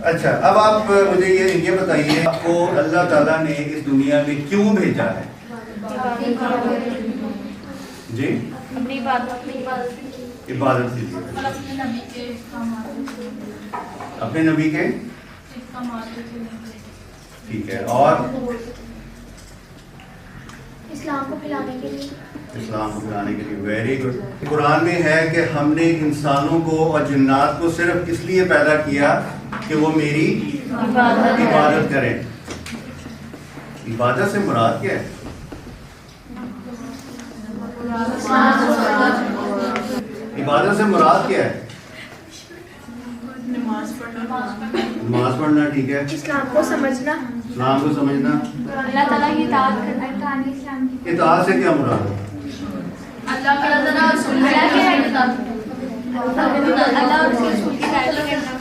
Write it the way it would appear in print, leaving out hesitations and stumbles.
अच्छा, अब आप मुझे ये बताइए, आपको अल्लाह ताला ने इस दुनिया में क्यों भेजा है? जी, अपनी इबादत के लिए, अपने नबी के, ठीक है, और इस्लाम को फैलाने के लिए, वेरी गुड। कुरान में है कि हमने इंसानों को और जिन्नात को सिर्फ इसलिए पैदा किया कि वो मेरी इबादत करें। इबादत से मुराद क्या है? इबादत से मुराद क्या है? नमाज पढ़ना, ठीक है। इस्लाम को समझना, अल्लाह ताला की इताअत करना। इताअत से क्या मुराद है? अल्लाह के रसूल की इताअत करना।